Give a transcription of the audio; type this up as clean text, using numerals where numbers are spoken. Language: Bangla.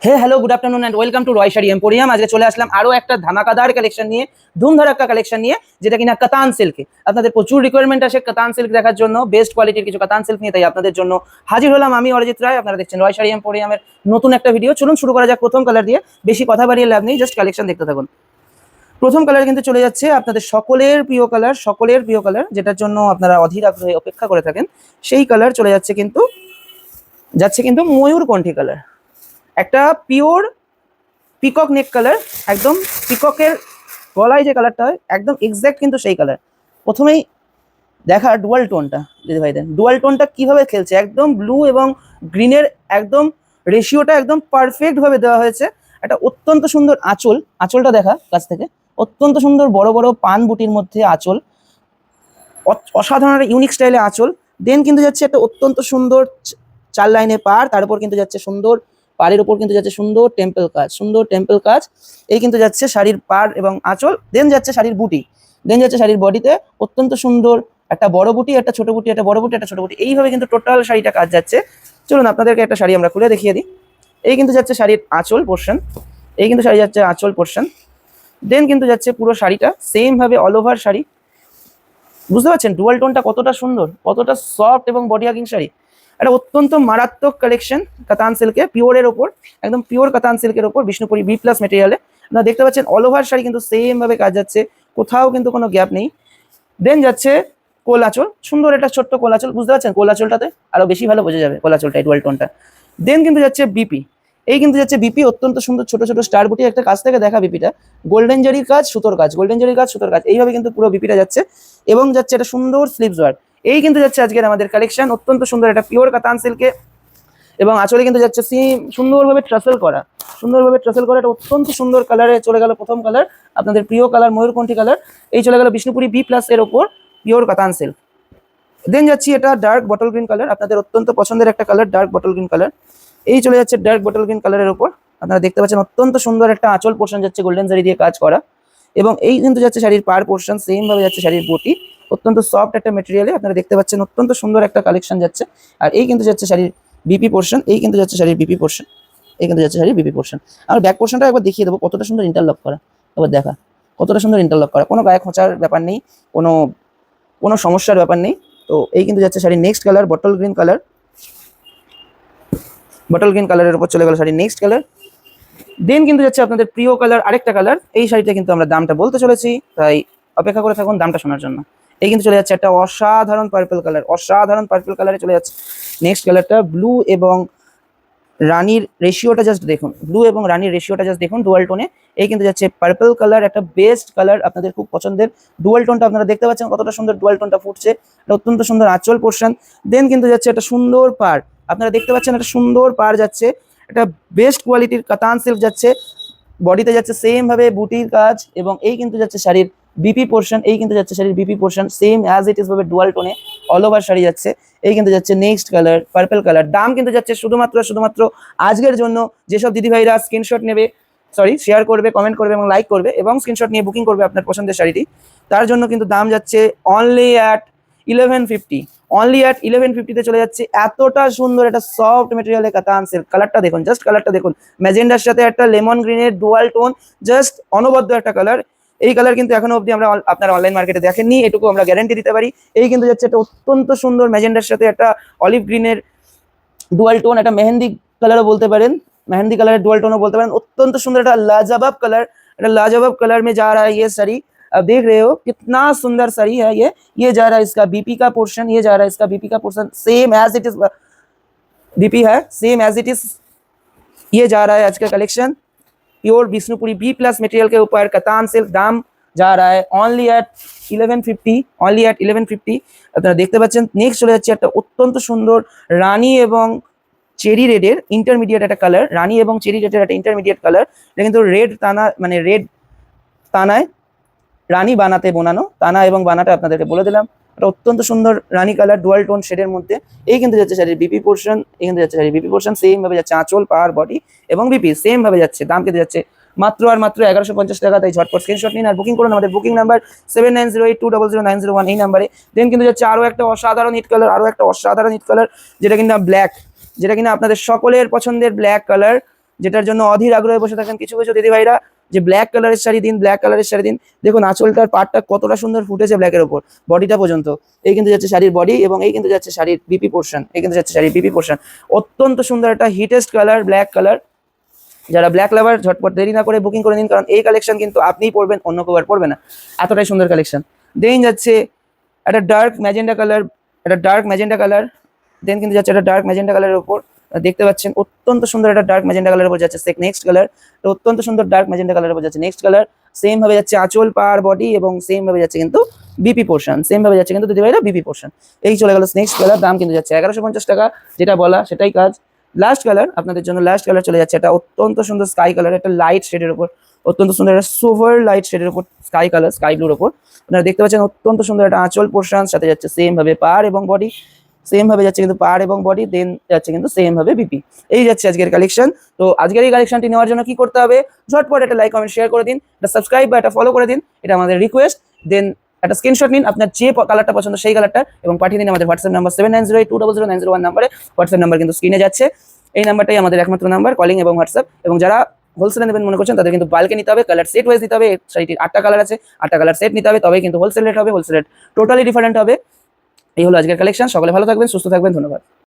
Hey hello good afternoon and welcome to Roy sari emporium. আজকে চলে আসলাম আরো একটা ধামাকাদার কালেকশন নিয়ে, ধুমধারাক্কা কালেকশন নিয়ে, যেটা কিনা কাতান সিল্কে। আপনাদের প্রচুর রিকোয়ারমেন্ট আসে কাতান সিল্ক দেখার জন্য, বেস্ট কোয়ালিটির কিছু কাতান সিল্ক নিয়ে। তাই আপনাদের জন্য হাজির হলাম আমি, অরিজিৎ রায়। আপনারা দেখছেন রয় শাড়ি এম্পোরিয়ামের নতুন একটা ভিডিও। চলুন শুরু করা যাক প্রথম কালার দিয়ে। বেশি কথা বাড়িয়ে লাভ নেই, জাস্ট কালেকশন দেখতে থাকুন। প্রথম কালার কিন্তু চলে যাচ্ছে আপনাদের সকলের প্রিয় কালার, সকলের প্রিয় কালার, যেটার জন্য আপনারা অধীর আগ্রহে অপেক্ষা করে থাকেন। সেই কালার চলে যাচ্ছে কিন্তু ময়ূরকণ্ঠী কালার, একটা পিওর পিকক নেক কালার, একদম পিককের গলায় যে কালারটা হয় একদম এক্স্যাক্ট কিন্তু সেই কালার। প্রথমেই দেখা ডুয়াল টোনটা, যদি ভাই দেন ডুয়াল টোনটা কিভাবে খেলছে, একদম ব্লু এবং গ্রিনের একদম রেশিওটা একদম পারফেক্ট ভাবে দেওয়া হয়েছে। একটা অত্যন্ত সুন্দর আঁচল, আঁচলটা দেখা কাছ থেকে, অত্যন্ত সুন্দর বড় বড় পান বুটির মধ্যে আঁচল, অসাধারণ ইউনিক স্টাইলে আঁচল। দেন কিন্তু যাচ্ছে একটা অত্যন্ত সুন্দর 4 লাইনে পার, তার উপর কিন্তু যাচ্ছে সুন্দর পাড়ের উপর কিন্তু যাচ্ছে সুন্দর টেম্পল কাজ, সুন্দর টেম্পল কাজ। এই কিন্তু যাচ্ছে শাড়ির পাড় এবং আঁচল। দেন যাচ্ছে শাড়ির বুটি, দেন যাচ্ছে শাড়ির বডিতে অত্যন্ত সুন্দর একটা বড় বুটি, একটা ছোট বুটি, একটা বড় বুটি, একটা ছোট বুটি, এইভাবে কিন্তু টোটাল শাড়িটা কাজ যাচ্ছে। চলুন আপনাদেরকে একটা শাড়ি আমরা খুলে দেখিয়ে দিই। এই কিন্তু যাচ্ছে শাড়ির আঁচল পোর্শন, এই কিন্তু শাড়ি যাচ্ছে আঁচল পোর্শন। দেন কিন্তু যাচ্ছে পুরো শাড়িটা সেম ভাবে অল ওভার শাড়ি। বুঝতে পারছেন ডুয়াল টোনটা কতটা সুন্দর, কতটা সফট এবং বডি হাগিং শাড়ি। একটা অত্যন্ত মারাত্মক কালেকশন কাতান সিল্কে, পিওরের ওপর, একদম পিওর কাতান সিল্কের ওপর বিষ্ণুপুরি বি প্লাস মেটেরিয়ালে আপনারা দেখতে পাচ্ছেন অল ওভার শাড়ি কিন্তু সেম ভাবে কাজ যাচ্ছে, কোথাও কিন্তু কোনো গ্যাপ নেই। দেন যাচ্ছে কোলাচল, সুন্দর একটা ছোট্ট কোলাচল, বুঝতে পারছেন কোলাচলটাতে আরো বেশি ভালো বোঝা যাবে কোলাচলটা, ডুয়াল টোনটা। দেন কিন্তু যাচ্ছে বিপি, এই কিন্তু যাচ্ছে বিপি, অত্যন্ত সুন্দর ছোট ছোট স্টার বুটি, একটা কাছ থেকে দেখা বিপিটা, গোল্ডেন জারির কাজ, সুতোর কাজ, গোল্ডেন জারির কাজ, সুতোর কাজ, এইভাবে কিন্তু পুরো বিপিটা যাচ্ছে। এবং যাচ্ছে একটা সুন্দর স্লিভস ওয়ার্ক। এই কিন্তু যাচ্ছে আজকের আমাদের কালেকশন, অত্যন্ত সুন্দর একটা পিওর কাতান সিল্কে। এবং আঁচলে কিন্তু যাচ্ছে সুন্দরভাবে ট্রাসেল করা, সুন্দরভাবে ট্রাসেল করা, একটা অত্যন্ত সুন্দর কালারে চলে গেল প্রথম কালার, আপনাদের প্রিয় কালার ময়ূরকণ্ঠী কালার। এই চলে গেল বিষ্ণুপুরি বি প্লাস এর ওপর পিওর কাতান সিল্ক। দেন যাচ্ছি এটা ডার্ক বটল গ্রিন কালার, আপনাদের অত্যন্ত পছন্দের একটা colour, dark bottle green colour. এই চলে যাচ্ছে ডার্ক বটল গ্রিন কালারের ওপর, আপনারা দেখতে পাচ্ছেন অত্যন্ত সুন্দর একটা আঁচল পোর্শন যাচ্ছে গোল্ডেন জারি দিয়ে কাজ করা। এবং এই কিন্তু যাচ্ছে শাড়ির পার পোর্শন, সেম ভাবে যাচ্ছে শাড়ির বটি, অত্যন্ত সফট একটা মেটেরিয়ালে, আপনারা দেখতে পাচ্ছেন অত্যন্ত সুন্দর একটা কালেকশন যাচ্ছে। আর এই কিন্তু যাচ্ছে শাড়ির বিপি পোর্শন, এই কিন্তু যাচ্ছে শাড়ির বিপি পোর্শন, এই কিন্তু যাচ্ছে শাড়ির বিপি পোর্শন। আর ব্যাক পোর্শনটা একবার দেখিয়ে দেবো কতটা সুন্দর ইন্টারলক করা, এবার দেখা কতটা সুন্দর ইন্টারলক করা, কোনো গায়ে খোঁচার ব্যাপার নেই, কোনো কোনো সমস্যার ব্যাপার নেই। তো এই কিন্তু যাচ্ছে শাড়ির next colour bottle green colour, bottle green কালারের উপর চলে গেল শাড়ির নেক্সট কালার। দেন কিন্তু যাচ্ছে আপনাদের প্রিয় কালার আরেকটা কালার। এই শাড়িটা কিন্তু আমরা দামটা বলতে চলেছি, তাই অপেক্ষা করে থাকুন দামটা শোনার জন্য। এই কিন্তু চলে যাচ্ছে একটা অসাধারণ পার্পল কালার, অসাধারণ পার্পল কালারে চলে যাচ্ছে নেক্সট কালারটা। ব্লু এবং রানীর রেশিওটা জাস্ট দেখুন, ব্লু এবং রানীর রেশিওটা জাস্ট দেখুন ডুয়াল টোনে। এই কিন্তু যাচ্ছে পার্পল কালার, একটা বেস্ট কালার, আপনাদের খুব পছন্দের ডুয়াল টোনটা, আপনারা দেখতে পাচ্ছেন কতটা সুন্দর ডুয়াল টোনটা ফুটছে, অত্যন্ত সুন্দর আঁচল পোর্শন। দেন কিন্তু যাচ্ছে একটা সুন্দর পাড়, আপনারা দেখতে পাচ্ছেন একটা সুন্দর পাড় যাচ্ছে, একটা বেস্ট কোয়ালিটির কাতান সিল্ক যাচ্ছে, বডিতে যাচ্ছে সেম ভাবে বুটির কাজ। এবং এই কিন্তু যাচ্ছে শাড়ির বিপি পোর্শন, এই কিন্তু যাচ্ছে শাড়ির BP portion, same as it is ভাবে ডুয়াল টোনে অল ওভার শাড়ি যাচ্ছে। এই কিন্তু যাচ্ছে নেক্সট কালার পার্পল কালার। দাম কিন্তু যাচ্ছে শুধুমাত্র আজকের জন্য, যেসব দিদি ভাইরা স্ক্রিনশট নেবে, শেয়ার করবে, কমেন্ট করবে এবং লাইক করবে এবং স্ক্রিনশট নিয়ে বুকিং করবে আপনার পছন্দের শাড়িটি, তার জন্য কিন্তু দাম যাচ্ছে অনলি অ্যাট 1150, অনলি অ্যাট 1150-তে চলে যাচ্ছে এতটা সুন্দর একটা সফট মেটেরিয়ালে কাতান সিল্ক। কালারটা দেখুন, জাস্ট কালারটা দেখুন, ম্যাজেন্ডার সাথে একটা লেমন গ্রিনের ডুয়াল টোন, জাস্ট অনবদ্য একটা কালার। এই কালার কিন্তু এখনো অবধি আমরা আপনার অনলাইন মার্কেটে দেখেননি, এটুকু আমরা গ্যারান্টি দিতে পারি। এই কিন্তু যাচ্ছে একটা অত্যন্ত সুন্দর ম্যাজেন্ডার সাথে একটা অলিভ গ্রিনের ডুয়াল টোন, একটা মেহেন্দি কালারও বলতে পারেন, मेहंदी कलर डुअल टोन बोलते हैं, अत्यंत सुंदर लाजवाब कलर, लाजवाब कलर में जा रहा है ये साड़ी। अब देख रहे हो कितना सुंदर साड़ी है ये जा रहा है इसका बीपी का पोर्शन, ये जा रहा है इसका बीपी का portion, same as it is BP है, सेम एज इट इज ये जा रहा है आज का collection pure Vishnupuri B plus material के ऊपर कतान सिल्क। दाम जा रहा है অনলি অ্যাট 1150, অনলি অ্যাট 1150। আপনারা দেখতে পাচ্ছেন নেক্সট চলে যাচ্ছে একটা অত্যন্ত সুন্দর রানী এবং চেরি রেডের ইন্টারমিডিয়েট একটা কালার, রানী এবং চেরি রেডের একটা ইন্টারমিডিয়েট কালার। এটা কিন্তু রেড তানা, মানে রেড তানায় রানী বানাতে বোনানো, তানা এবং বানাটা আপনাদেরকে বলে দিলাম। এটা অত্যন্ত সুন্দর রানী কালার ডুয়াল টোন শেডের মধ্যে। এই কিন্তু যাচ্ছে শাড়ির বিপি পোর্শন, এই কিন্তু যাচ্ছে শাড়ির বিপি পোর্শন, সেম ভাবে যাচ্ছে আঁচল পাহাড় বডি এবং বিপি সেম ভাবে যাচ্ছে। দাম কিন্তু যাচ্ছে মাত্র 1150 টাকা, তাই ঝটপট স্ক্রিনশট নিন আর বুকিং করুন আমাদের বুকিং নাম্বার 7908200901 এই নাম্বারে। দেন কিন্তু যাচ্ছে আরো একটা অসাধারণ হিট কালার, আরো একটা অসাধারণ হিট কালার, যেটা কিন্তু ব্ল্যাক, যেটা কিনা আপনাদের সকলের পছন্দের ব্ল্যাক কালার, যেটার জন্য অধীর আগ্রহে বসে থাকেন কিছু কিছু দিদি ভাইরা, যে ব্ল্যাক কালারের শাড়ি দিন, ব্ল্যাক কালারের শাড়ি দিন। দেখুন আঁচলটার পাটটা কতটা সুন্দর ফুটেছে ব্ল্যাকের ওপর, বডিটা পর্যন্ত। এই কিন্তু যাচ্ছে শাড়ির বডি এবং এই কিন্তু যাচ্ছে শাড়ির বিপি পোর্শন, এই কিন্তু যাচ্ছে শাড়ির বিপি পোর্শন। অত্যন্ত সুন্দর একটা হিটেস্ট কালার, ব্ল্যাক কালার। যারা ব্ল্যাক লাভার ঝটপট দেরি না করে বুকিং করে নিন, কারণ এই কালেকশন কিন্তু আপনিই পরবেন, অন্য কেউ আর পরবে না, এতটাই সুন্দর কালেকশন। দেন যাচ্ছে একটা ডার্ক ম্যাজেন্ডা কালার, একটা ডার্ক ম্যাজেন্ডা কালার। দেন কিন্তু যাচ্ছে একটা ডার্ক ম্যাজেন্ডা কালারের উপর, দেখতে পাচ্ছেন অত্যন্ত সুন্দর একটা ডার্ক ম্যাজেন্ডা কালারের উপর যাচ্ছে নেক্সট কালার। তো অত্যন্ত সুন্দর ডার্ক ম্যাজেন্ডা কালারের উপর যাচ্ছে নেক্সট কালার। সেম ভাবে যাচ্ছে আঁচল, পার, বডি এবং সেম ভাবে যাচ্ছে কিন্তু বিপি পোর্শন, সেম ভাবে যাচ্ছে কিন্তু দিদিভাইরা বিপি পোর্শন। এই চলে গেল নেক্সট কালার, দাম কিন্তু যাচ্ছে 1150 টাকা, যেটা বলা সেটাই কাজ। লাস্ট কালার আপনাদের জন্য, লাস্ট কালার চলে যাচ্ছে এটা অত্যন্ত সুন্দর স্কাই কালার, একটা লাইট শেডের উপর, অত্যন্ত সুন্দর একটা সোভার লাইট শেডের উপর স্কাই কালার, স্কাই ব্লুর উপর। আপনারা দেখতে পাচ্ছেন অত্যন্ত সুন্দর একটা আঁচল পোর্শন, সাথে যাচ্ছে সেম ভাবে পার এবং বডি, সেম ভাবে যাচ্ছে কিন্তু পার এবং বডি, দেন যাচ্ছে কিন্তু সেম ভাবে বিপি। এই যাচ্ছে আজকের কালেকশন। তো আজকের এই কালেকশনটি নেওয়ার জন্য কি করতে হবে, ঝটপট একটা লাইক কমেন্ট শেয়ার করে দিন, একটা সাবস্ক্রাইব বা একটা ফলো করে দিন, এটা আমাদের রিকোয়েস্ট। দেন একটা স্ক্রিনশট নিন আপনার যে কালারটা পছন্দ সেই কালারটা এবং পাঠিয়ে দিন আমাদের হোয়াটসঅ্যাপ নাম্বার 7908200901 নাম্বারে। হোয়াটসঅ্যাপ নাম্বার কিন্তু স্ক্রিনে যাচ্ছে, এই নাম্বারটাই আমাদের একমাত্র নাম্বার, কলিং এবং হোয়াটসঅ্যাপ। এবং যারা হোলসেলে নেবেন মনে করছেন তাদের কিন্তু বাল্কে নিতে হবে, কালার সেট ওয়াইজ নিতে হবে। শাড়িটির 8টা কালার আছে, 8টা কালার সেট নিতে হবে, তবেই কিন্তু হোলসেল রেট হবে, হোলসেল রেট টোটালি ডিফারেন্ট হবে। এই হলো আজকের কালেকশন। সকলে ভালো থাকবেন, সুস্থ থাকবেন, ধন্যবাদ।